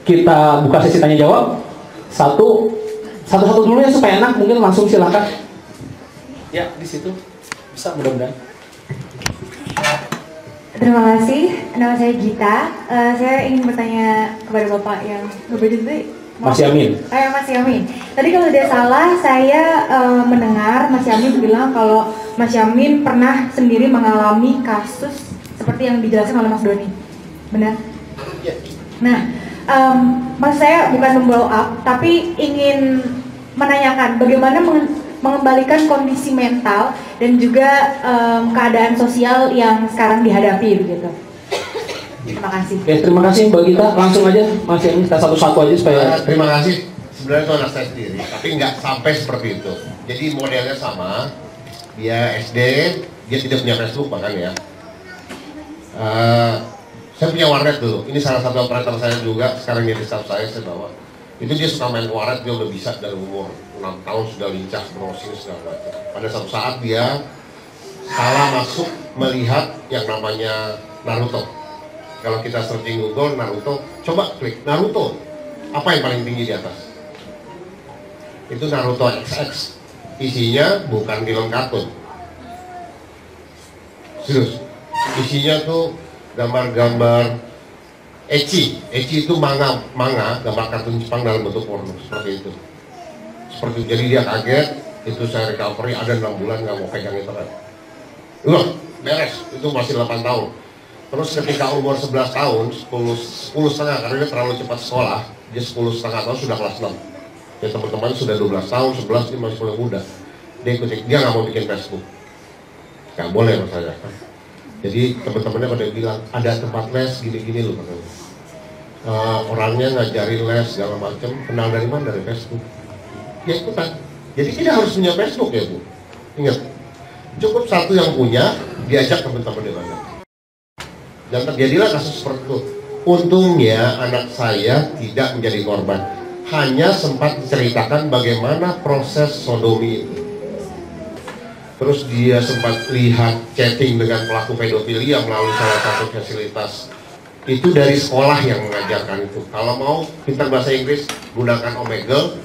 kita buka sesi tanya jawab. Satu-satu dulu ya supaya enak, mungkin langsung silakan. Ya, di situ bisa mudah-mudahan. Terima kasih, nama saya Gita. Saya ingin bertanya kepada Bapak yang berbeda dulu. Mas Yamin. Mas Yamin. Tadi kalau tidak salah, saya mendengar Mas Yamin bilang kalau Mas Yamin pernah sendiri mengalami kasus seperti yang dijelaskan oleh Mas Doni. Benar? Ya. Nah, maksud saya bukan memblow up, tapi ingin menanyakan bagaimana mengembalikan kondisi mental dan juga keadaan sosial yang sekarang dihadapi begitu. Terima kasih. Oke, terima kasih Mbak Gita. Langsung aja Mas Yamin, kita satu-satu aja supaya. Terima kasih. Sebenarnya itu anak saya sendiri, tapi nggak sampai seperti itu. Jadi modelnya sama. Dia SD, dia tidak punya Facebook bahkan ya. Saya punya warnet dulu. Ini salah satu operator saya juga. Sekarang jadi staff saya bawa. Itu dia suka main warnet, dia udah bisa dari umur 6 tahun sudah lincah browsing segala macam. Pada suatu saat dia salah masuk melihat yang namanya Naruto. Kalau kita searching Google Naruto, coba klik Naruto. Apa yang paling tinggi di atas? Itu Naruto XX. Isinya bukan film kartun. Serius. Isinya tuh gambar-gambar ecchi. Ecchi itu manga, gambar kartun Jepang dalam bentuk porno, seperti itu. Seperti jadi dia kaget, itu saya recovery ada 6 bulan nggak mau pegang internet. Beres, itu masih 8 tahun. Terus ketika umur 11 tahun, 10 setengah, karena dia terlalu cepat sekolah, dia 10 setengah tahun sudah kelas 6. Ya teman-teman sudah 12 tahun, 11 ini masih paling muda. Dia nggak mau bikin Facebook. Nggak boleh maksudnya. Jadi teman-temannya pada bilang, ada tempat les gini-gini loh. Orangnya ngajarin les segala macam, kenal dari mana? Dari Facebook. Ya ikutan. Jadi tidak harus punya Facebook ya Bu. Ingat, cukup satu yang punya, diajak teman-teman di mana. Dan terjadilah kasus seperti itu. Untungnya anak saya tidak menjadi korban. Hanya sempat menceritakan bagaimana proses sodomi itu. Terus dia sempat lihat chatting dengan pelaku pedofilia melalui salah satu fasilitas. Itu dari sekolah yang mengajarkan itu. Kalau mau pintar bahasa Inggris, gunakan Omegle.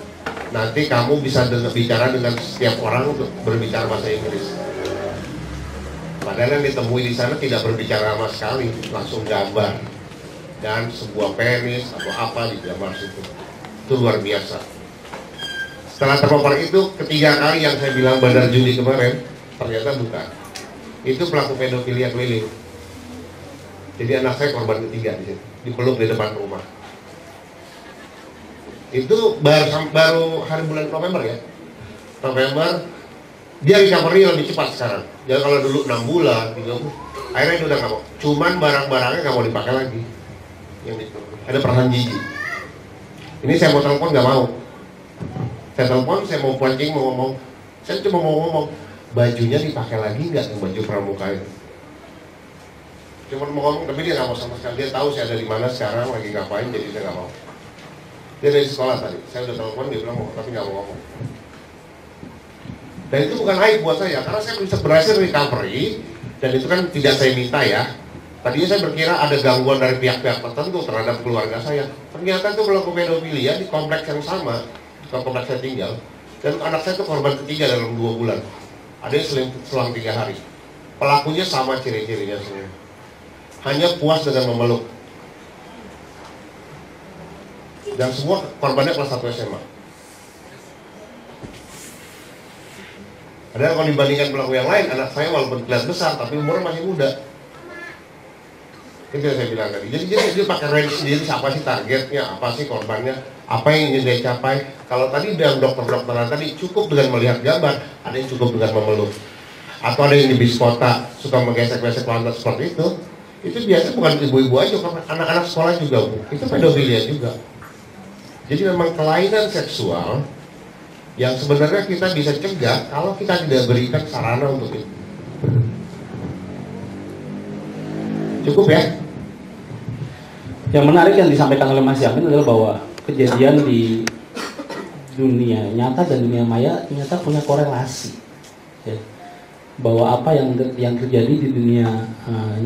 Nanti kamu bisa bicara dengan setiap orang untuk berbicara bahasa Inggris. Padahal yang ditemui di sana tidak berbicara sama sekali, langsung gambar dan sebuah penis atau apa di gambar situ. Itu luar biasa. Setelah terpapar itu, ketiga kali yang saya bilang bandar judi kemarin, ternyata bukan. Itu pelaku pedofilia keliling. Jadi anak saya korban ketiga di situ, dipeluk di depan rumah. Itu baru hari bulan November ya. November, dia recovery lebih cepat sekarang. Jadi kalau dulu 6 bulan, 30, akhirnya dia udah nggak mau. Cuman barang-barangnya nggak mau dipakai lagi. Yang itu ada perasaan jijik. Ini saya mau telepon nggak mau. Saya telepon, saya mau pancing, mau ngomong. Saya cuma mau ngomong, bajunya dipakai lagi nggak yang baju pramuka itu? Cuma mau ngomong, tapi dia nggak mau sama sekali. Dia tahu saya ada di mana sekarang, lagi ngapain, jadi dia nggak mau. Dia dari sekolah tadi, saya udah telepon, dia bilang mau, tapi nggak mau ngomong. Dan itu bukan aib buat saya, karena saya bisa berhasil recovery, dan itu kan tidak saya minta ya. Tadinya saya berkira ada gangguan dari pihak-pihak tertentu terhadap keluarga saya. Ternyata itu pelaku pedofilia di kompleks yang sama, di kompleks saya tinggal. Dan anak saya itu korban ketiga dalam 2 bulan. Ada yang selang 3 hari. Pelakunya sama ciri-cirinya semua. Hanya puas dengan memeluk. Dan semua korbannya kelas 1 SMA. Ada kalau dibandingkan pelaku yang lain, anak saya walaupun kelihatan besar, tapi umurnya masih muda. Itu yang saya bilang tadi. Jadi dia pakai range sendiri, siapa sih targetnya, apa sih korbannya, apa yang ingin dia capai. Kalau tadi yang dokter-dokteran tadi cukup dengan melihat gambar, ada yang cukup dengan memeluk. Atau ada yang di bis kota suka menggesek-gesek lantai seperti itu biasa bukan ibu-ibu aja, anak-anak sekolah juga, Bu. Itu pedofilia juga. Jadi memang kelainan seksual yang sebenarnya kita bisa cegah kalau kita tidak berikan sarana untuk itu. Cukup ya? Yang menarik yang disampaikan oleh Mas Yamin adalah bahwa kejadian di dunia nyata dan dunia maya ternyata punya korelasi. Ya. Bahwa apa yang terjadi di dunia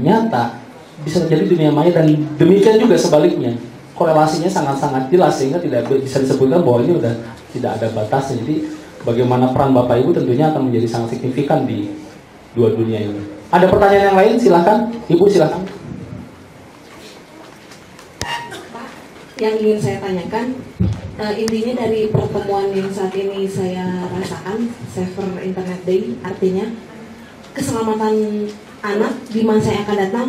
nyata bisa terjadi di dunia maya, dan demikian juga sebaliknya. korelasinya sangat-sangat jelas sehingga tidak bisa disebutkan bahwa ini udah tidak ada batasnya. Jadi bagaimana peran Bapak Ibu tentunya akan menjadi sangat signifikan di dua dunia ini. Ada pertanyaan yang lain? Silakan, Ibu silakan. Pak, yang ingin saya tanyakan, intinya dari pertemuan yang saat ini saya rasakan, Safer Internet Day, artinya keselamatan anak di masa yang akan datang,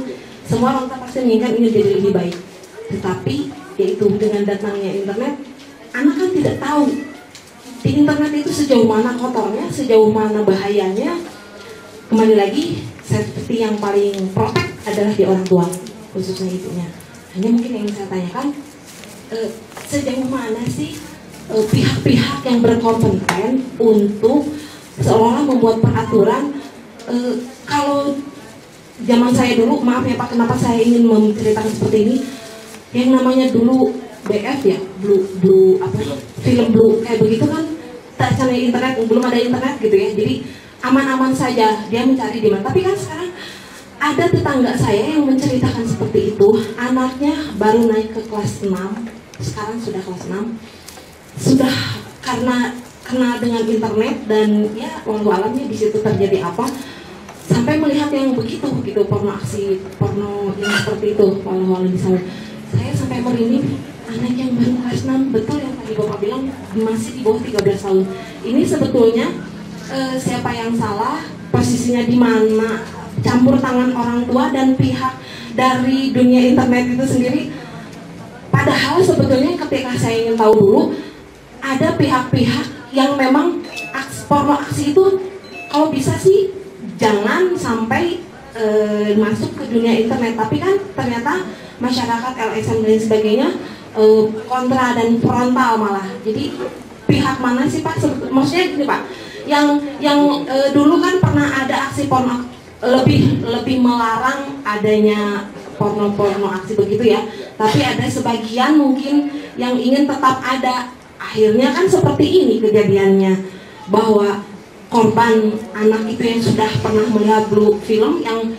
semua orang pasti menginginkan ini jadi lebih baik. Tetapi, yaitu dengan datangnya internet, anak kan tidak tahu di internet itu sejauh mana kotornya, sejauh mana bahayanya. Kembali lagi, safety yang paling protect adalah di orang tua, khususnya ibunya. Hanya mungkin yang saya tanyakan, sejauh mana sih pihak-pihak yang berkompeten untuk seolah-olah membuat peraturan. Kalau zaman saya dulu, maaf ya Pak, kenapa saya ingin menceritakan seperti ini, yang namanya dulu BF ya, blue film blue kayak begitu kan, tak cari internet, belum ada internet gitu ya, jadi aman-aman saja dia mencari di mana. Tapi kan sekarang ada tetangga saya yang menceritakan seperti itu, anaknya baru naik ke kelas 6, sekarang sudah kelas 6, sudah karena kena dengan internet dan ya wallahu alamnya di situ terjadi apa, sampai melihat yang begitu porno aksi porno yang seperti itu, wallahu alam bisa. Saya sampai merinding, anak yang baru kelas 6, betul yang tadi Bapak bilang masih di bawah 13 tahun. Ini sebetulnya siapa yang salah, posisinya di mana, campur tangan orang tua dan pihak dari dunia internet itu sendiri. Padahal sebetulnya ketika saya ingin tahu dulu, ada pihak-pihak yang memang porno aksi itu kalau bisa sih jangan sampai masuk ke dunia internet. Tapi kan ternyata masyarakat LSM dan sebagainya kontra dan frontal malah. Jadi pihak mana sih Pak? Maksudnya gini Pak, yang dulu kan pernah ada aksi porno, lebih melarang adanya porno aksi begitu ya. Tapi ada sebagian mungkin yang ingin tetap ada. Akhirnya kan seperti ini kejadiannya, bahwa korban anak itu yang sudah pernah melihat blue film yang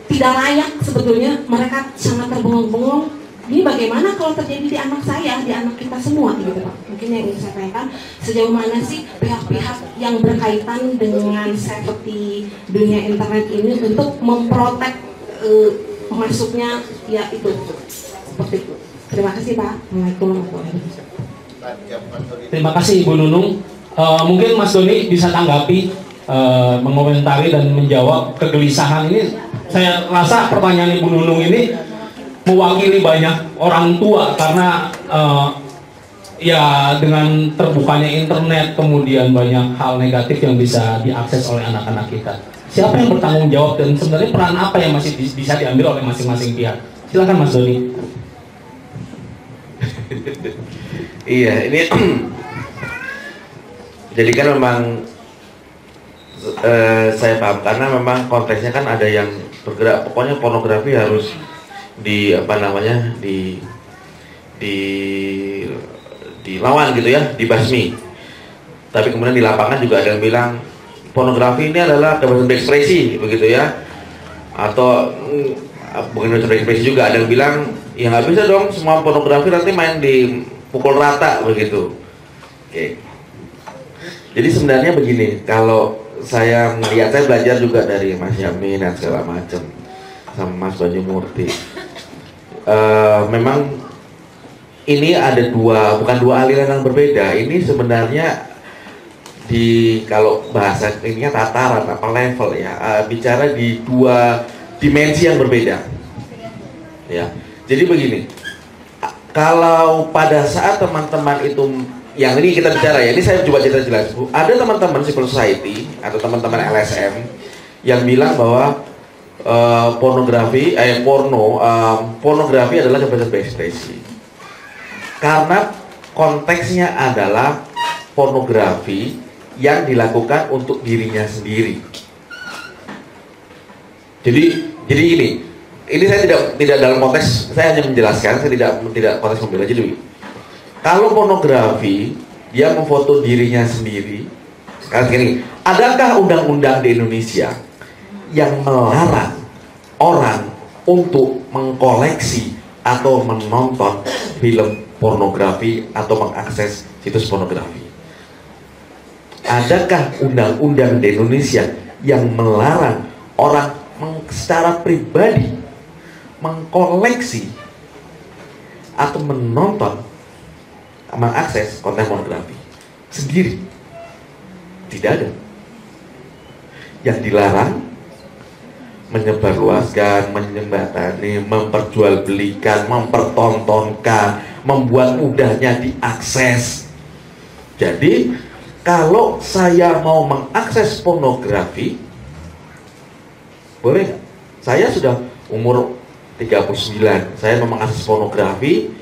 tidak layak sebetulnya, mereka sangat terbengong-bengong. Ini bagaimana kalau terjadi di anak saya, di anak kita semua gitu Pak. Mungkin yang ingin saya tanyakan, sejauh mana sih pihak-pihak yang berkaitan dengan safety dunia internet ini untuk memprotek masuknya ya itu seperti itu. Terima kasih Pak. Assalamualaikum warahmatullahi wabarakatuh. Terima kasih Ibu Nunung. Mungkin Mas Doni bisa tanggapi, mengomentari dan menjawab kegelisahan ini. Saya rasa pertanyaan Ibu Nunung ini mewakili banyak orang tua karena ya dengan terbukanya internet kemudian banyak hal negatif yang bisa diakses oleh anak-anak kita. Siapa yang bertanggung jawab dan sebenarnya peran apa yang masih bisa diambil oleh masing-masing pihak? Silakan Mas Doni. Iya, ini jadi kan memang saya paham karena memang konteksnya kan ada yang bergerak, pokoknya pornografi harus dilawan gitu ya, dibasmi. Tapi kemudian di lapangan juga ada yang bilang pornografi ini adalah kebebasan berekspresi begitu ya, atau bukan kebebasan berekspresi juga, ada yang bilang ya nggak bisa dong semua pornografi nanti main di pukul rata begitu. Oke. Jadi sebenarnya begini, kalau saya melihat, saya belajar juga dari Mas Yamin dan segala macam sama Mas Banyumurti. Memang ini ada bukan dua aliran yang berbeda. Ini sebenarnya kalau bahasa ininya tataran apa level ya, bicara di dua dimensi yang berbeda. Ya. Jadi begini. Kalau pada saat teman-teman itu, yang ini kita bicara ya, ini saya coba cerita jelas. Ada teman-teman civil society atau teman-teman LSM yang bilang bahwa pornografi adalah kebebasan berekspresi. Karena konteksnya adalah pornografi yang dilakukan untuk dirinya sendiri. Jadi ini saya tidak dalam konteks, saya hanya menjelaskan, saya tidak konteks membela. Jadi kalau pornografi dia memfoto dirinya sendiri, sekarang gini, adakah undang-undang di Indonesia yang melarang orang untuk mengkoleksi atau menonton film pornografi atau mengakses situs pornografi. Adakah undang-undang di Indonesia yang melarang orang secara pribadi mengkoleksi atau menonton, mengakses konten pornografi sendiri? Tidak ada. Yang dilarang menyebarluaskan, menjembatani, memperjualbelikan, mempertontonkan, membuat mudahnya diakses. Jadi kalau saya mau mengakses pornografi, boleh nggak? Saya sudah umur 39, saya mau mengakses pornografi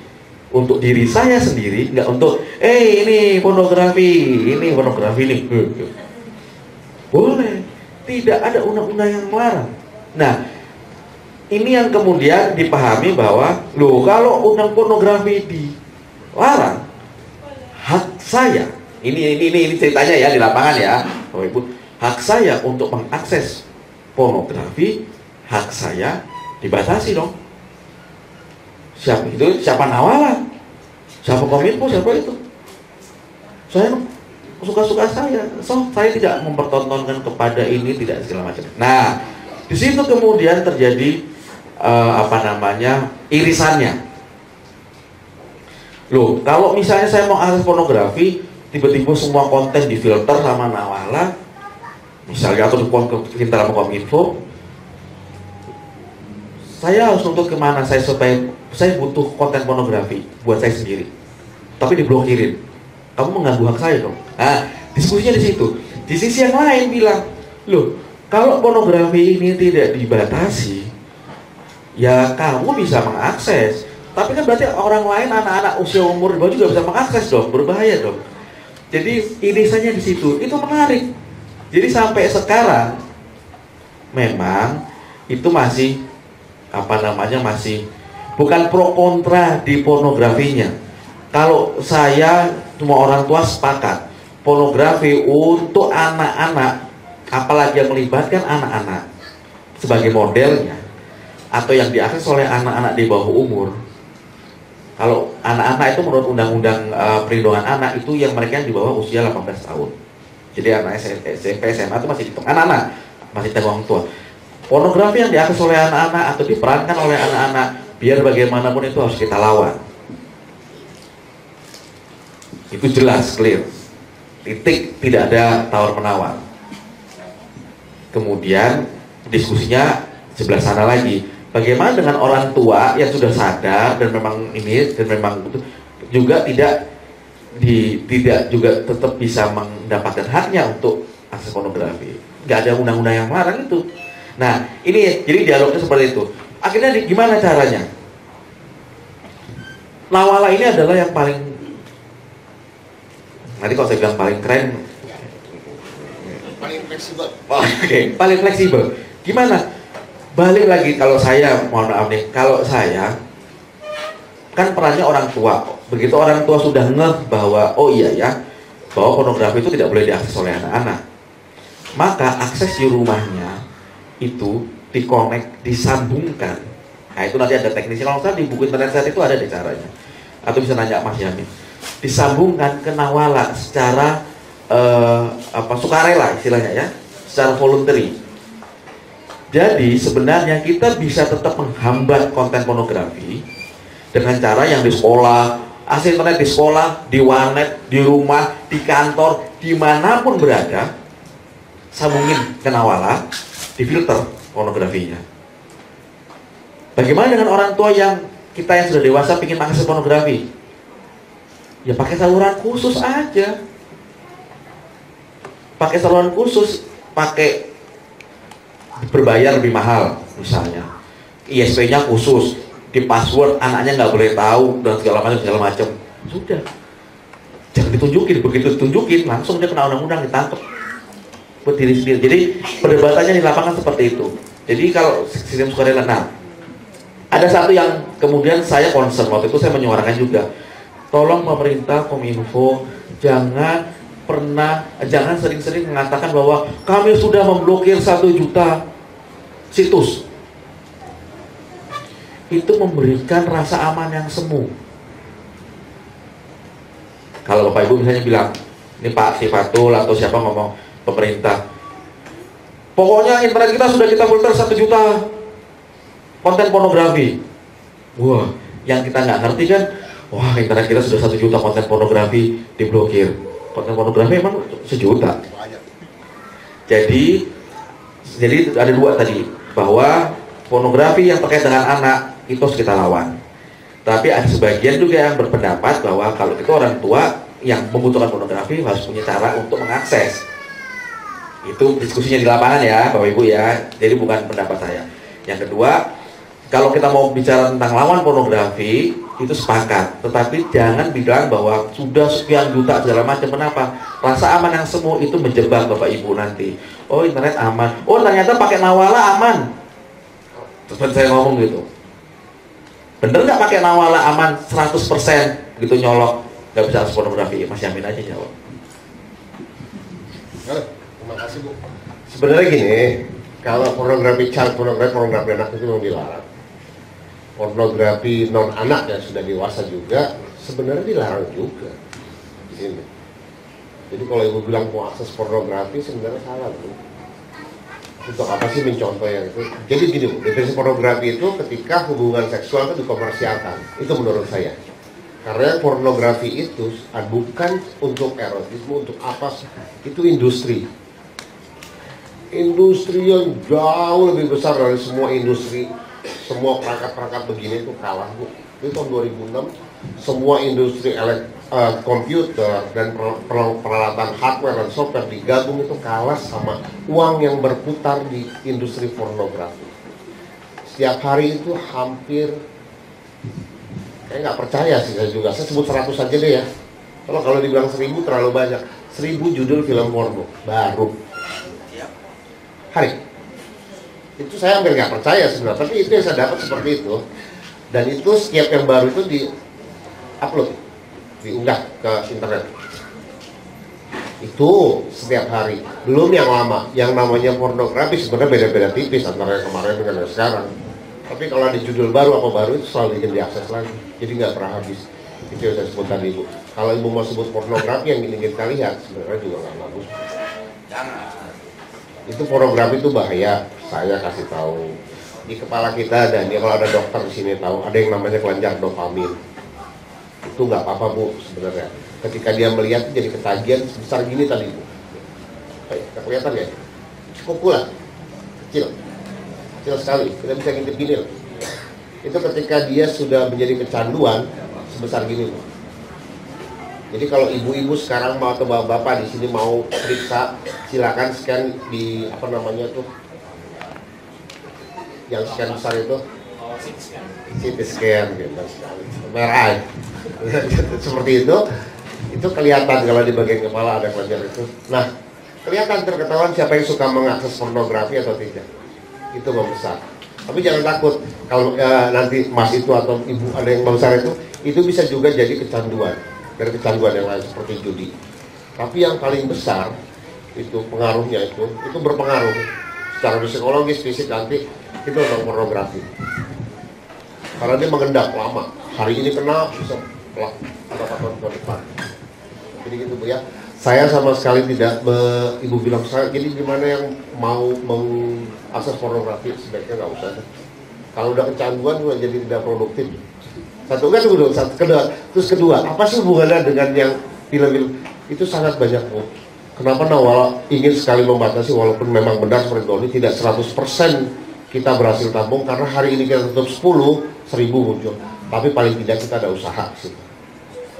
untuk diri saya sendiri, nggak untuk ini pornografi nih. Boleh, tidak ada undang-undang yang melarang. Nah, ini yang kemudian dipahami bahwa loh, kalau undang pornografi dilarang, hak saya, ini ceritanya ya di lapangan ya, Bapak Ibu, hak saya untuk mengakses pornografi, hak saya dibatasi dong. Siapa itu? Siapa Nawala? Siapa Kominfo? Siapa itu? Saya suka-suka saya. Saya tidak mempertontonkan kepada ini, tidak segala macam. Nah, di situ kemudian terjadi irisannya. Loh, kalau misalnya saya mau akses pornografi, tiba-tiba semua konten difilter sama Nawala, misalnya atau difilter sama Kominfo, saya harus nuntut kemana supaya saya butuh konten pornografi buat saya sendiri, tapi diblokirin. Kamu mengganggu hak saya dong. Nah, diskusinya di situ. Di sisi yang lain bilang, loh, kalau pornografi ini tidak dibatasi, ya kamu bisa mengakses. Tapi kan berarti orang lain, anak-anak usia umur di bawah juga bisa mengakses dong, berbahaya dong. Jadi irisannya di situ, itu menarik. Jadi sampai sekarang memang itu masih masih bukan pro kontra di pornografinya. Kalau saya semua orang tua sepakat, pornografi untuk anak-anak, apalagi yang melibatkan anak-anak sebagai modelnya, atau yang diakses oleh anak-anak di bawah umur. Kalau anak-anak itu menurut undang-undang perlindungan anak itu yang mereka yang di bawah usia 18 tahun. Jadi anak SMP, SMA itu masih dihitung anak-anak, masih tanggung tua. Pornografi yang diakses oleh anak-anak atau diperankan oleh anak-anak, biar bagaimanapun itu harus kita lawan. Itu jelas, clear. Titik, tidak ada tawar-menawar. Kemudian diskusinya sebelah sana lagi. Bagaimana dengan orang tua yang sudah sadar dan memang juga tidak juga tetap bisa mendapatkan haknya untuk akses pornografi. Nggak ada undang-undang yang melarang itu. Nah, ini jadi dialognya seperti itu. Akhirnya gimana caranya? Nawala ini adalah yang paling, nanti kalau saya bilang paling keren, paling fleksibel. Paling fleksibel. Gimana? Balik lagi, kalau saya, mohon maaf nih, kalau saya kan perannya orang tua. Begitu orang tua sudah ngeh bahwa oh iya ya, bahwa pornografi itu tidak boleh diakses oleh anak-anak, maka akses di rumahnya itu disambungkan. Nah, itu nanti ada teknisnya. Kalau saya di buku internet saya itu ada deh caranya. Atau bisa nanya Mas Yamin. Disambungkan ke Nawala secara sukarela istilahnya ya, secara voluntary. Jadi sebenarnya kita bisa tetap menghambat konten pornografi dengan cara yang di sekolah, akses internet di sekolah, di warnet, di rumah, di kantor, dimanapun berada, sambungin ke Nawala, difilter pornografinya. Bagaimana dengan orang tua yang kita yang sudah dewasa ingin mengakses pornografi? Ya pakai saluran khusus aja. Pakai saluran khusus, pakai berbayar lebih mahal misalnya. ISP-nya khusus, di password anaknya nggak boleh tahu dan segala macam. Sudah. Jangan ditunjukin, begitu ditunjukin langsung dia kena undang-undang, ditangkap. Berdiri sendiri. Jadi perdebatannya di lapangan seperti itu. Jadi kalau sistem sukarela, nah ada satu yang kemudian saya concern waktu itu, saya menyuarakan juga, tolong pemerintah, Kominfo, jangan sering-sering mengatakan bahwa kami sudah memblokir 1 juta situs. itu memberikan rasa aman yang semu. Kalau Bapak Ibu misalnya bilang, ini Pak Sifatul atau siapa ngomong pemerintah, pokoknya internet kita sudah kita filter 1 juta konten pornografi. Wah, yang kita nggak ngerti kan, wah internet kita sudah 1 juta konten pornografi diblokir. Konten pornografi emang 1 juta. Jadi ada 2 tadi, bahwa pornografi yang terkait dengan anak itu harus kita lawan. Tapi ada sebagian juga yang berpendapat bahwa kalau itu orang tua yang membutuhkan pornografi harus punya cara untuk mengakses. Itu diskusinya di lapangan ya Bapak Ibu ya, jadi bukan pendapat saya. Yang kedua, kalau kita mau bicara tentang lawan pornografi itu sepakat, tetapi jangan bilang bahwa sudah sekian juta segala macam. Kenapa? Rasa aman yang semu itu menjebak Bapak Ibu nanti. Oh internet aman, oh ternyata pakai Nawala aman. Terus saya ngomong gitu, bener nggak pakai Nawala aman 100% gitu nyolok, nggak bisa akses pornografi? Mas Yamin aja jawab. Terima kasih Bu. Sebenarnya gini, kalau pornografi pornografi anak itu memang dilarang. Pornografi non anak yang sudah dewasa juga sebenarnya dilarang juga. Ini. Jadi kalau ibu bilang mau akses pornografi sebenarnya salah Bu. Untuk apa sih mencontoh yang itu? Jadi gini Bu, definisi pornografi itu ketika hubungan seksual itu dikomersialkan. Itu menurut saya. Karena pornografi itu bukan untuk erotisme, untuk apa? Itu industri. Industri yang jauh lebih besar dari semua industri. Semua perangkat-perangkat begini itu kalah Bu. Itu tahun 2006 semua industri komputer dan peralatan hardware dan software digabung itu kalah sama uang yang berputar di industri pornografi. Setiap hari itu hampir, saya nggak percaya sih saya juga, saya sebut 100 aja deh ya. Kalau dibilang 1000 terlalu banyak. 1000 judul film porno baru hari. Itu saya hampir nggak percaya sebenarnya, tapi itu yang saya dapat seperti itu. Dan itu setiap yang baru itu di-upload, diunggah ke internet. Itu setiap hari. Belum yang lama, yang namanya pornografi sebenarnya beda-beda tipis antara yang kemarin dengan yang sekarang. Tapi kalau ada judul baru apa baru itu selalu ingin diakses lagi, jadi nggak pernah habis. Itu yang saya sebut tadi Bu. Kalau ibu mau sebut pornografi yang ingin kita lihat sebenarnya juga nggak bagus. Itu pornografi itu bahaya. Saya kasih tahu di kepala kita, dan ya kalau ada dokter di sini tahu ada yang namanya kelenjar dopamin. Itu nggak apa-apa Bu sebenarnya. Ketika dia melihat jadi ketagihan sebesar gini tadi Bu. Nggak kelihatan ya? Cukup pula, kecil sekali. Kita bisa ngintip gini loh. Itu ketika dia sudah menjadi kecanduan sebesar gini Bu. Jadi kalau ibu-ibu sekarang mau atau bapak-bapak di sini mau periksa, silakan scan di apa namanya tuh, yang scan besar itu, CT scan gitu, MRI, seperti itu kelihatan kalau di bagian kepala ada kelenjar itu. Nah, kelihatan terketahuan siapa yang suka mengakses pornografi atau tidak. Itu membesar. Tapi jangan takut kalau nanti mas itu atau ibu ada yang membesar itu bisa juga jadi kecanduan. Dari kecanduan yang lain seperti judi. Tapi yang paling besar itu pengaruhnya itu berpengaruh secara psikologis, fisik nanti itu tentang pornografi. Karena dia mengendap lama. Hari ini kena bisa berapa tahun ke depan. Jadi gitu Bu ya. Saya sama sekali tidak ibu bilang saya jadi gimana yang mau mengakses pornografi sebaiknya nggak usah. Kalau udah kecanduan juga jadi tidak produktif. Satu kan dulu, terus kedua, apa sih hubungannya dengan yang film-film itu sangat banyak Bu. Kenapa Nawala ingin sekali membatasi walaupun memang benar seperti ini tidak 100% kita berhasil tampung karena hari ini kita tutup 10.000 muncul. Tapi paling tidak kita ada usaha sih.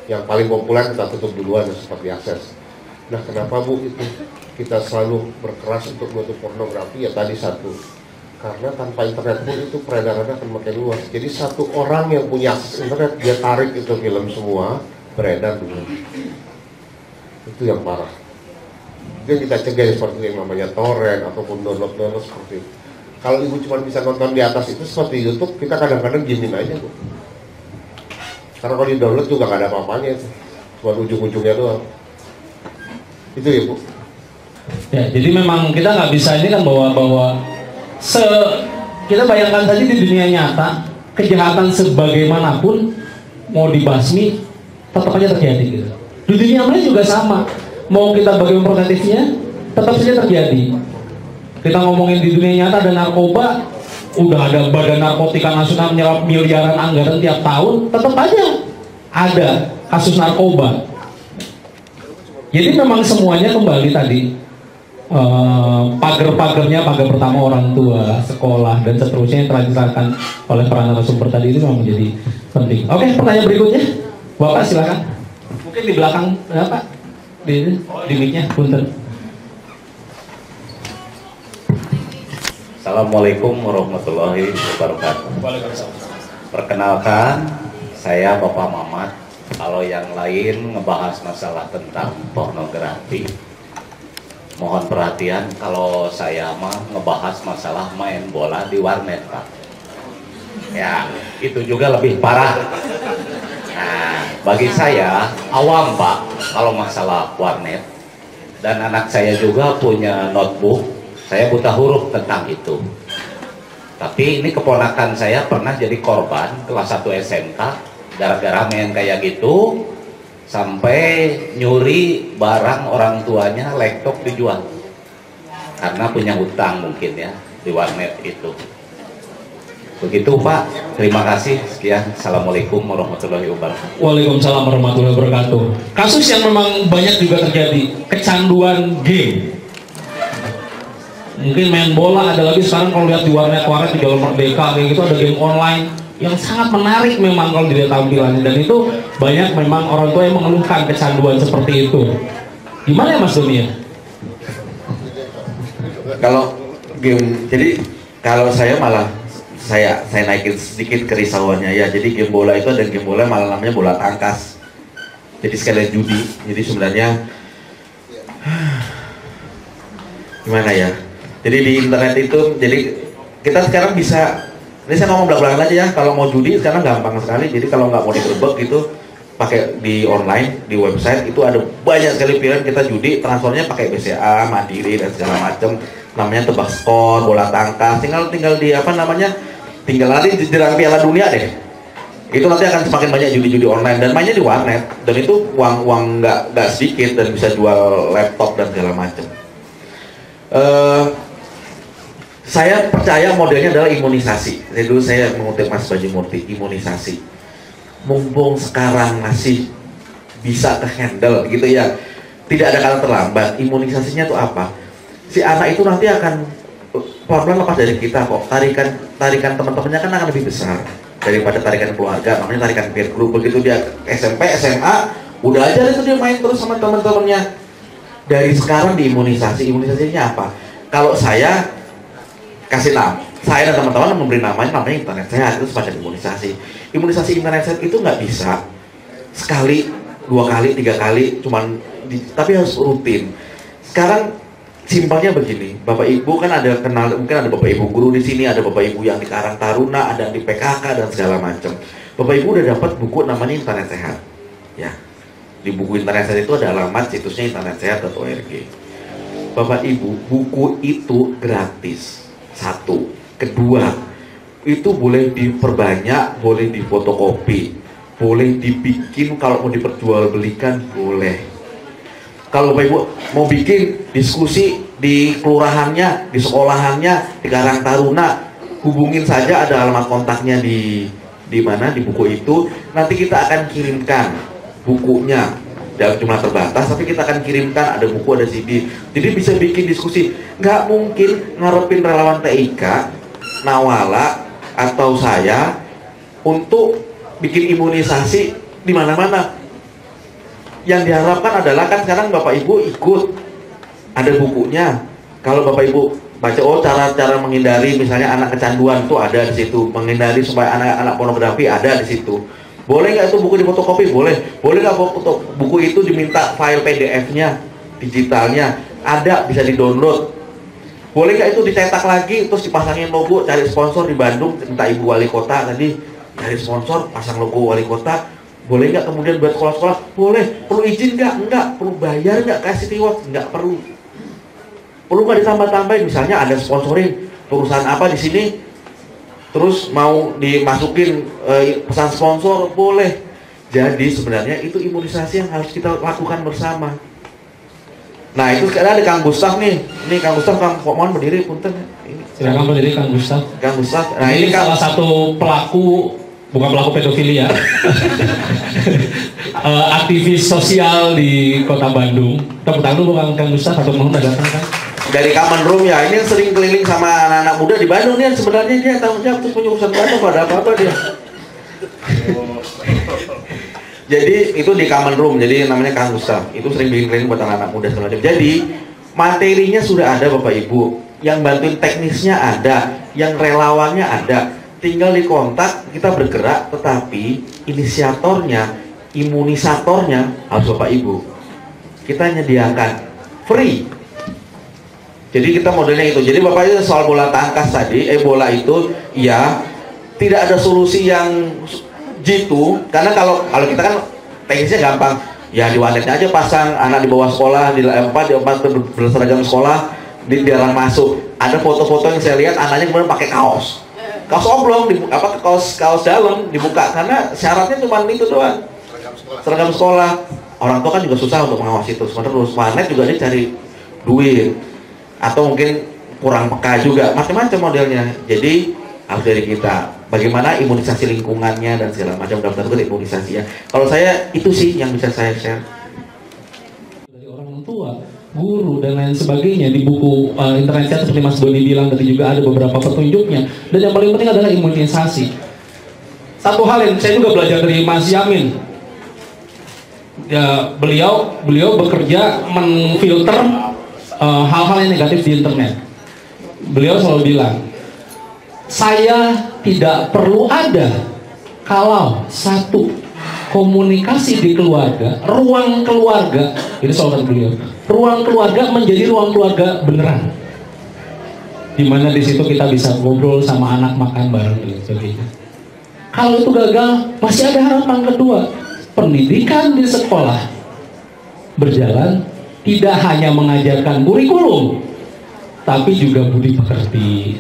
Yang paling populer kita tutup duluan seperti akses. Nah kenapa Bu itu kita selalu berkeras untuk menutup pornografi ya tadi satu. Karena tanpa internet pun itu peredarannya akan makin luas. Jadi satu orang yang punya akses internet dia tarik itu film semua beredar dulu. Itu yang parah. Itu yang kita cegah seperti yang namanya torrent ataupun download seperti itu. Kalau ibu cuma bisa nonton di atas itu seperti YouTube, kita kadang-kadang diemin aja Bu. Karena kalau di download juga nggak ada apa-apanya itu, cuma ujung-ujungnya doang. Itu ya Bu. Ya, jadi memang kita nggak bisa ini kan bahwa kita bayangkan saja di dunia nyata kejahatan sebagaimanapun mau dibasmi tetap aja terjadi gitu. Di dunia maya juga sama, mau kita bagaimana protektifnya tetap saja terjadi. Kita ngomongin di dunia nyata ada narkoba, udah ada Badan Narkotika Nasional menyerap miliaran anggaran tiap tahun, tetap aja ada kasus narkoba. Jadi memang semuanya kembali tadi, pagar-pagarnya, pagar pertama orang tua, sekolah, dan seterusnya yang telah diserahkan oleh para narasumber tadi itu memang menjadi penting. Oke, pertanyaan berikutnya, Bapak silakan. Mungkin di belakang, Pak, di mic-nya, punten. Assalamualaikum warahmatullahi wabarakatuh. Perkenalkan, saya Bapak Mamat. Kalau yang lain ngebahas masalah tentang pornografi, mohon perhatian. Kalau saya mah ngebahas masalah main bola di warnet, Pak. Ya, itu juga lebih parah. Nah, bagi saya awam, Pak, kalau masalah warnet. Dan anak saya juga punya notebook. Saya buta huruf tentang itu. Tapi ini keponakan saya pernah jadi korban kelas 1 SMK gara-gara main kayak gitu sampai nyuri barang orang tuanya, laptop dijual karena punya hutang mungkin ya di warnet itu. Begitu Pak, terima kasih, sekian. Assalamualaikum warahmatullahi wabarakatuh. Waalaikumsalam warahmatullahi wabarakatuh. Kasus yang memang banyak juga terjadi, kecanduan game. Mungkin main bola, ada lagi sekarang kalau lihat di warnet-warnet di Jalan Merdeka kayak gitu ada game online yang sangat menarik memang kalau dilihat tampilannya, dan itu banyak memang orang tua yang mengeluhkan kecanduan seperti itu. Gimana ya Mas Doni ya? Kalau game, jadi kalau saya malah saya naikin sedikit kerisauannya ya. Jadi game bola itu ada game bola malah namanya bola tangkas. Jadi sekalian judi. Jadi sebenarnya gimana ya? Jadi di internet itu, jadi kita sekarang bisa, ini saya ngomong belak-belakan aja ya, kalau mau judi sekarang gampang sekali. Jadi kalau nggak mau digerebek gitu, pakai di online, di website itu ada banyak sekali pilihan. Kita judi, transfernya pakai BCA, Mandiri dan segala macam. Namanya tebak skor, bola tangkas. Tinggal di apa namanya, tinggal nanti jelang Piala Dunia deh. Itu nanti akan semakin banyak judi-judi online dan mainnya di warnet. Dan itu uang nggak sedikit dan bisa jual laptop dan segala macam. Saya percaya modelnya adalah imunisasi. Jadi dulu saya mengutip Mas Baji Murti, imunisasi. Mumpung sekarang masih bisa ke-handle gitu ya, tidak ada kata terlambat. Imunisasinya tuh apa? Si anak itu nanti akan pelan-pelan lepas dari kita kok. Tarikan teman-temannya kan akan lebih besar daripada tarikan keluarga. Namanya tarikan peer group. Begitu dia SMP, SMA, udah aja itu dia main terus sama teman-temannya. Dari sekarang diimunisasi. Imunisasinya apa? Kalau saya kasih nama, saya dan teman-teman memberi namanya internet sehat, itu semacam imunisasi. Imunisasi internet sehat itu nggak bisa sekali, 2 kali, 3 kali, tapi harus rutin. Sekarang simpelnya begini, Bapak Ibu kan ada kenal, mungkin ada Bapak Ibu guru di sini, ada Bapak Ibu yang di Karang Taruna, ada di PKK dan segala macam. Bapak Ibu udah dapat buku namanya internet sehat, ya. Di buku internet sehat itu ada alamat situsnya internetsehat.org. Bapak Ibu, buku itu gratis. 1. Kedua, itu boleh diperbanyak, boleh difotokopi, boleh dibikin, kalau mau diperjualbelikan boleh. Kalau Bapak Ibu mau bikin diskusi di kelurahannya, di sekolahannya, di Karang Taruna, hubungin saja, ada alamat kontaknya di mana di buku itu. Nanti kita akan kirimkan bukunya dalam jumlah terbatas, tapi kita akan kirimkan, ada buku, ada CD. Jadi bisa bikin diskusi. Nggak mungkin ngarepin relawan TIK, Nawala, atau saya untuk bikin imunisasi di mana-mana. Yang diharapkan adalah, kan sekarang Bapak Ibu ikut, ada bukunya. Kalau Bapak Ibu baca, oh cara-cara menghindari misalnya anak kecanduan itu ada di situ, menghindari supaya anak-anak pornografi ada di situ. Boleh nggak itu buku difotokopi? Boleh. Boleh nggak buku itu diminta file PDF-nya, digitalnya? Ada, bisa di-download. Boleh nggak itu dicetak lagi, terus dipasangin logo, cari sponsor di Bandung, minta Ibu Wali Kota tadi, cari sponsor, pasang logo Wali Kota. Boleh nggak kemudian buat sekolah-sekolah? Boleh. Perlu izin nggak? Enggak. Perlu bayar nggak? Kasih reward? Nggak perlu. Perlu nggak ditambah-tambahin? Misalnya ada sponsorin perusahaan apa di sini, terus mau dimasukin pesan sponsor boleh. Jadi sebenarnya itu imunisasi yang harus kita lakukan bersama. Nah itu sekarang ada Kang Gustaf nih. Ini Kang Gustaf, mohon berdiri punten. Silakan berdiri Kang Gustaf. Kang Gustaf. Nah ini salah satu pelaku, bukan pelaku pedofili ya. Aktivis sosial di Kota Bandung. Tepuk tangan dulu Kang Gustaf, atau mohon datang kan. Dari Common Room ya, ini yang sering keliling sama anak-anak muda di Bandung nih. Sebenarnya dia tanggung jawab untuk pengurusan Bandung, pada apa-apa dia. Jadi itu di Common Room, jadi namanya Kang Gustaf. Itu sering bikin training buat anak-anak muda segala macam. Jadi materinya sudah ada Bapak Ibu, yang bantuin teknisnya ada, yang relawannya ada. Tinggal di kontak, kita bergerak, tetapi inisiatornya, imunisatornya harus Bapak Ibu. Kita menyediakan free. Jadi kita modelnya itu. Jadi Bapak itu soal bola tangkas tadi, bola itu ya tidak ada solusi yang jitu, karena kalau kita kan teknisnya gampang ya, di warnetnya aja pasang anak di bawah sekolah, di berseragam sekolah, di dalam masuk ada foto-foto yang saya lihat anaknya kemudian pakai kaos oblong, kaos dalam dibuka, karena syaratnya cuma itu doang, seragam sekolah. Orang tua kan juga susah untuk mengawasi itu terus, warnet juga dia cari duit atau mungkin kurang peka juga, macam-macam modelnya. Jadi harus dari kita bagaimana imunisasi lingkungannya dan segala macam, dalam tanda kutip imunisasi ya. Kalau saya itu sih yang bisa saya share dari orang tua, guru dan lain sebagainya. Di buku internet seperti Mas Doni bilang tadi juga ada beberapa petunjuknya, dan yang paling penting adalah imunisasi. Satu hal yang saya juga belajar dari Mas Yamin ya, beliau bekerja menfilter hal-hal yang negatif di internet. Beliau selalu bilang, saya tidak perlu ada kalau satu komunikasi di keluarga, ruang keluarga, ini soal beliau, ruang keluarga menjadi ruang keluarga beneran, dimana di situ kita bisa ngobrol sama anak, makan bareng dan sebagainya. Kalau itu gagal, masih ada harapan kedua, pendidikan di sekolah berjalan, tidak hanya mengajarkan kurikulum, tapi juga budi pekerti,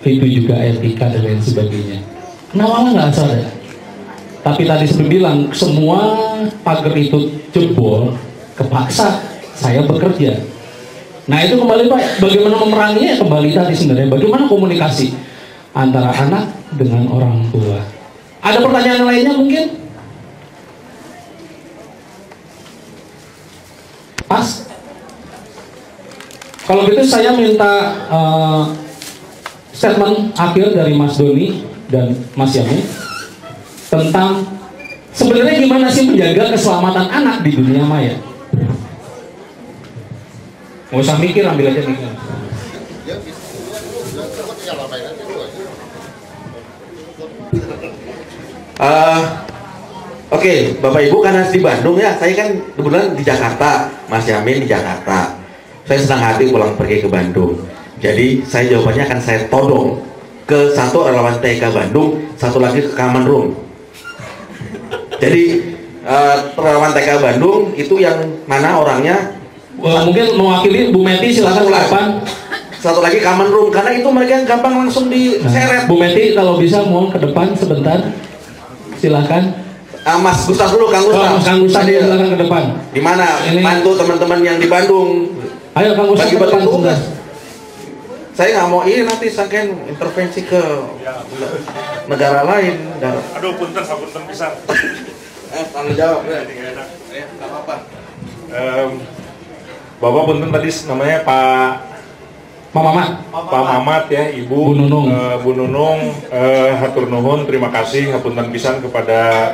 itu juga etika dan lain sebagainya. Kenapa nggak ada? Tapi tadi saya bilang semua pagar itu jebol, kepaksa saya bekerja. Nah itu kembali Pak, bagaimana memeranginya? Kembali tadi sebenarnya bagaimana komunikasi antara anak dengan orang tua. Ada pertanyaan lainnya mungkin? Pas? Kalau gitu saya minta statement akhir dari Mas Doni dan Mas Yamin tentang sebenarnya gimana sih menjaga keselamatan anak di dunia maya. Nggak usah mikir, ambil aja mikir. Oke, Bapak Ibu, karena di Bandung ya, saya kan kebetulan di Jakarta, Mas Yamin di Jakarta. Saya senang hati pulang pergi ke Bandung. Jadi saya jawabannya akan saya todong ke satu relawan TK Bandung, satu lagi ke Common Room. Jadi relawan TK Bandung itu yang mana orangnya? Mungkin mewakili Bu Meti, silakan kapan. Satu lagi Common Room, karena itu mereka yang gampang langsung diseret. Bu Meti kalau bisa mohon ke depan sebentar, silakan. Mas Gustaf dulu, Kang Gustaf. Kang Gustaf silakan ke depan. Di mana? Bantu teman-teman yang di Bandung. Ayo Kang Gustaf ke depan sebentar. Saya nggak mau ini nanti saking intervensi ke negara lain. Aduh, punten pisan. Tanggung jawab ya. Nggak apa-apa. Bapak punten tadi namanya Pak Mamat ya, Ibu Bu Nunung. Bu Nunung, hatur nuhun, terima kasih hapunten pisan kepada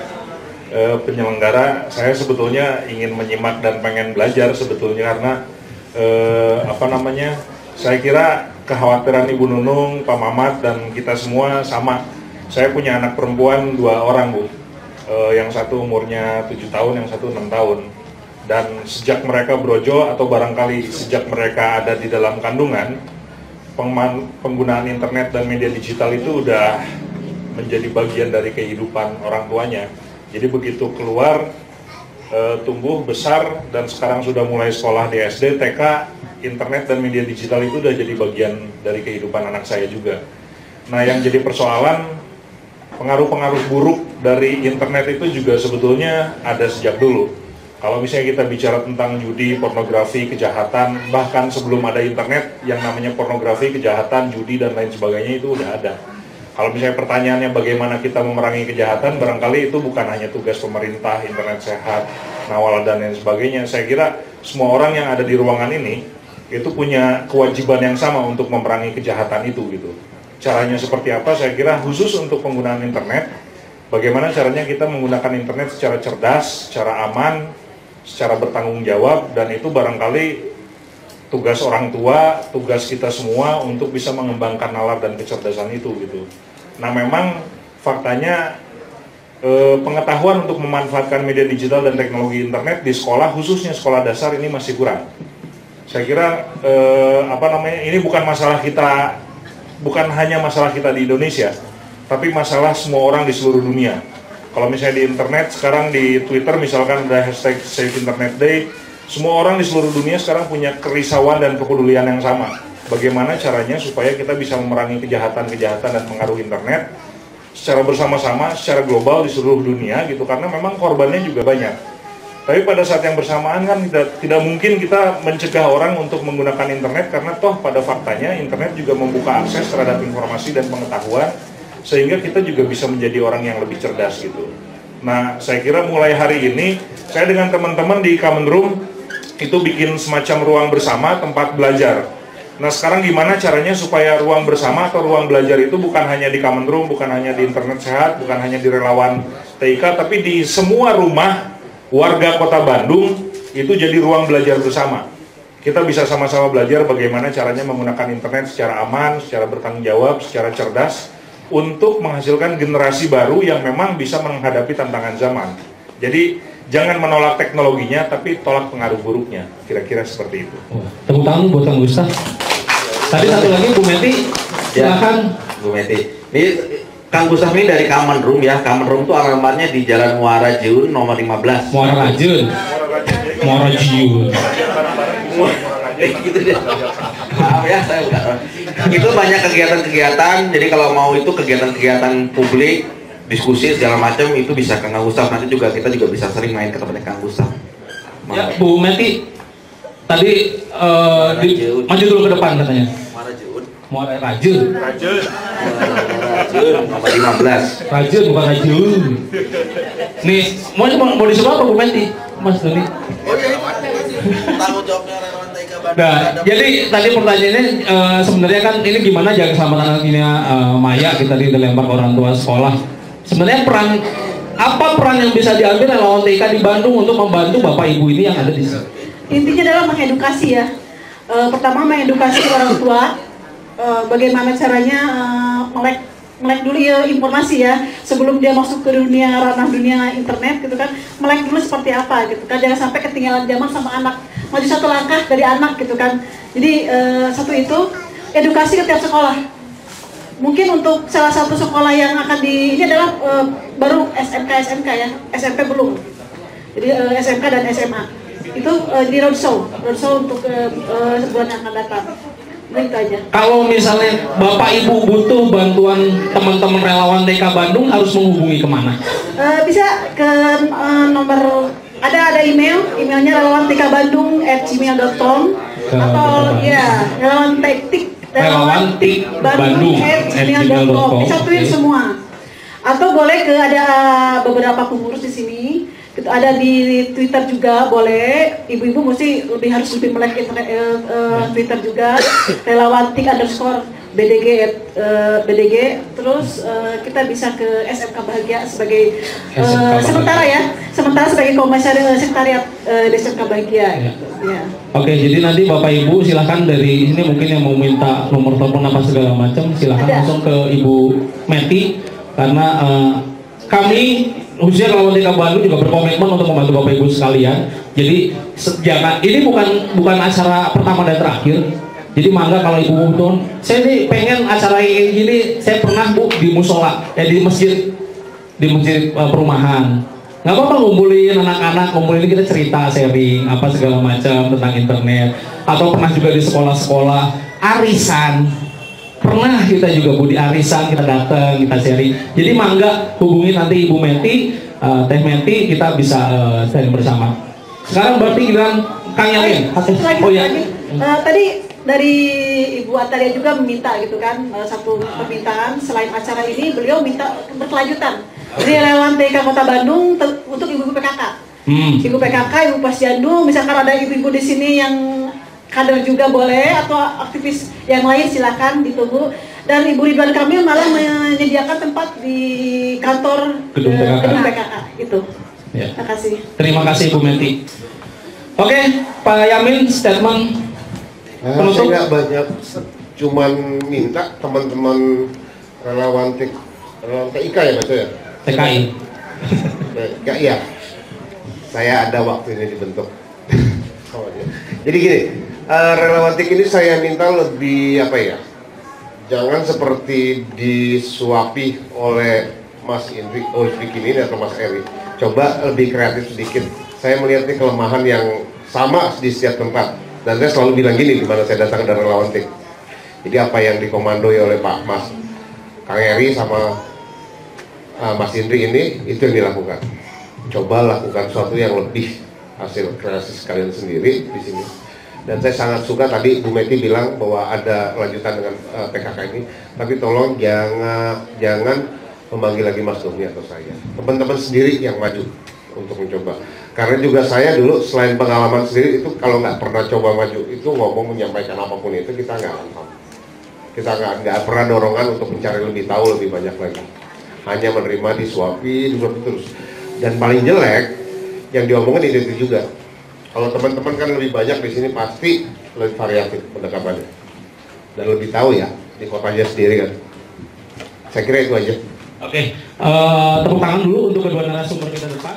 penyelenggara. Saya sebetulnya ingin menyimak dan pengen belajar sebetulnya, karena saya kira kekhawatiran Ibu Nunung, Pak Mamat, dan kita semua sama. Saya punya anak perempuan 2 orang, Bu. Yang satu umurnya 7 tahun, yang satu 6 tahun. Dan sejak mereka brojo, atau barangkali sejak mereka ada di dalam kandungan, penggunaan internet dan media digital itu udah menjadi bagian dari kehidupan orang tuanya. Jadi begitu keluar, tumbuh, besar, dan sekarang sudah mulai sekolah di SD, TK, internet dan media digital itu udah jadi bagian dari kehidupan anak saya juga. Nah, yang jadi persoalan, pengaruh-pengaruh buruk dari internet itu juga sebetulnya ada sejak dulu. Kalau misalnya kita bicara tentang judi, pornografi, kejahatan, bahkan sebelum ada internet, yang namanya pornografi, kejahatan, judi, dan lain sebagainya itu udah ada. Kalau misalnya pertanyaannya bagaimana kita memerangi kejahatan, barangkali itu bukan hanya tugas pemerintah, internet sehat, Nawala, dan lain sebagainya. Saya kira semua orang yang ada di ruangan ini itu punya kewajiban yang sama untuk memerangi kejahatan itu gitu. Caranya seperti apa? Saya kira khusus untuk penggunaan internet, bagaimana caranya kita menggunakan internet secara cerdas, secara aman, secara bertanggung jawab, dan itu barangkali tugas orang tua, tugas kita semua untuk bisa mengembangkan nalar dan kecerdasan itu gitu. Nah, memang faktanya pengetahuan untuk memanfaatkan media digital dan teknologi internet di sekolah, khususnya sekolah dasar, ini masih kurang. Saya kira ini bukan masalah kita, bukan hanya masalah kita di Indonesia, tapi masalah semua orang di seluruh dunia. Kalau misalnya di internet, sekarang di Twitter misalkan ada hashtag Save Internet Day, semua orang di seluruh dunia sekarang punya kerisauan dan kepedulian yang sama. Bagaimana caranya supaya kita bisa memerangi kejahatan-kejahatan dan pengaruh internet secara bersama-sama, secara global di seluruh dunia gitu, karena memang korbannya juga banyak. Tapi pada saat yang bersamaan kan tidak mungkin kita mencegah orang untuk menggunakan internet, karena toh pada faktanya internet juga membuka akses terhadap informasi dan pengetahuan, sehingga kita juga bisa menjadi orang yang lebih cerdas gitu. Nah, saya kira mulai hari ini saya dengan teman-teman di Common Room itu bikin semacam ruang bersama tempat belajar. Nah, sekarang gimana caranya supaya ruang bersama atau ruang belajar itu bukan hanya di Common Room, bukan hanya di internet sehat, bukan hanya di relawan TIK, tapi di semua rumah warga Kota Bandung itu jadi ruang belajar bersama. Kita bisa sama-sama belajar bagaimana caranya menggunakan internet secara aman, secara bertanggung jawab, secara cerdas, untuk menghasilkan generasi baru yang memang bisa menghadapi tantangan zaman. Jadi jangan menolak teknologinya, tapi tolak pengaruh buruknya. Kira-kira seperti itu. Tepuk tangan buat Kang Gustaf. Tadi satu lagi Bu Meti, silakan. Bu Meti. Ini Kang Gustaf ini dari Common Room ya. Common Room itu alamatnya di Jalan Muara Jiun nomor 15. Muara Jiun. Muara Jiun. Gitu deh. Maaf ya, saya enggak. Itu banyak kegiatan-kegiatan. Jadi kalau mau itu kegiatan-kegiatan publik, diskusi segala macam, itu bisa Kang Gustaf. Nanti juga kita juga bisa sering main ke tempatnya Kang Gustaf. Ya, Bu Meti tadi maju dulu ke depan katanya. Muara Jiun. Muara Rajun. Rajun. Nomor 15. Rajun bukan Rajun. Nih, mau disuruh apa Bu Meti? Mas Doni. Oh iya, tanggung jawabnya relawan TIK Bandung. Nah, jadi tadi pertanyaannya sebenarnya kan ini gimana jaga keselamatan anaknya Maya, kita dilempar orang tua sekolah. Sebenarnya apa peran yang bisa diambil relawan TIK di Bandung untuk membantu Bapak Ibu ini yang ada di sini? Intinya adalah mengedukasi ya. Pertama mengedukasi orang tua, bagaimana caranya melek dulu ya informasi ya, sebelum dia masuk ke ranah dunia internet gitu kan, melek dulu seperti apa gitu kan, jangan sampai ketinggalan zaman sama anak, maju satu langkah dari anak gitu kan. Jadi satu itu edukasi ke tiap sekolah. Mungkin untuk salah satu sekolah yang akan ini adalah baru SMK ya, SMP belum. Jadi SMK dan SMA itu di roadshow untuk sebulan yang akan datang. Itu aja. Kalau misalnya Bapak Ibu butuh bantuan teman-teman relawan TIK Bandung, harus menghubungi kemana? Bisa ke nomor, ada emailnya relawan TIK Bandung @gmail.com atau ya relawan TIK Bandung @gmail.com. Disatuin semua. Atau boleh ada beberapa pengurus di sini. Ada di Twitter juga boleh, ibu-ibu mesti harus lebih melek Twitter juga, relawan TIK_BDG, terus kita bisa ke SMK Bahagia sebagai sementara sebagai komisaris sekretariat di SMK Bahagia. Gitu, ya. Oke, jadi nanti Bapak Ibu silahkan dari ini mungkin yang mau minta nomor telepon apa segala macam silahkan langsung ke Ibu Meti, karena kami khususnya relawan TIK Bandung juga berkomitmen untuk membantu Bapak Ibu sekalian. Jadi ini bukan acara pertama dan terakhir. Jadi mangga kalau Ibu butuh, saya nih pengen acara kayak gini. Saya pernah Bu di musola, di masjid perumahan. Nggak apa-apa ngumpulin anak-anak, ngumpulin kita cerita, sharing apa segala macam tentang internet. Atau pernah juga di sekolah-sekolah arisan pernah kita juga Bu di arisan kita datang, kita sharing. Jadi mangga hubungi nanti Ibu Menti, Teh Menti, kita bisa sharing bersama. Sekarang berarti giliran Kang Yamin. Oh ya. Tadi dari Ibu Atalia juga meminta gitu kan, satu permintaan selain acara ini beliau minta berkelanjutan. Jadi relawan TK Kota Bandung untuk ibu-ibu PKK. Ibu PKK, ibu posyandu, misalkan ada ibu-ibu di sini yang kader juga boleh atau aktivis yang lain silakan ditunggu. Dan Ibu Ridwan Kamil malah menyediakan tempat di kantor gedung PKK itu. Ya. Terima kasih. Terima kasih Bu Menti. Oke, Pak Yamin statement penutup. Saya nggak banyak, cuman minta teman-teman relawan TIK ya betul ya? TKI. Enggak ya. Saya ada waktu ini dibentuk. Jadi gini, relawan TIK ini saya minta lebih apa ya? Jangan seperti disuapi oleh Mas Indri, ini atau Mas Eri. Coba lebih kreatif sedikit. Saya melihat ini kelemahan yang sama di setiap tempat. Dan saya selalu bilang gini, dimana saya datang dari relawan TIK. Jadi apa yang dikomandoi oleh Pak Mas Kang Eri sama Mas Indri ini, itu yang dilakukan. Coba lakukan sesuatu yang lebih hasil kreasi sekalian sendiri di sini. Dan saya sangat suka tadi Bu Meti bilang bahwa ada lanjutan dengan PKK ini. Tapi tolong jangan memanggil lagi Mas Doni atau saya. Teman-teman sendiri yang maju untuk mencoba. Karena juga saya dulu selain pengalaman sendiri itu kalau nggak pernah coba maju itu ngomong menyampaikan apapun itu kita nggak akan tahu. Kita nggak pernah dorongan untuk mencari lebih tahu lebih banyak lagi. Hanya menerima disuapi terus. Dan paling jelek yang diomongin itu juga. Kalau teman-teman kan lebih banyak di sini pasti lebih variatif pendekatannya dan lebih tahu ya di kotanya sendiri kan. Saya kira itu aja. Oke, tepuk tangan dulu untuk kedua narasumber kita depan.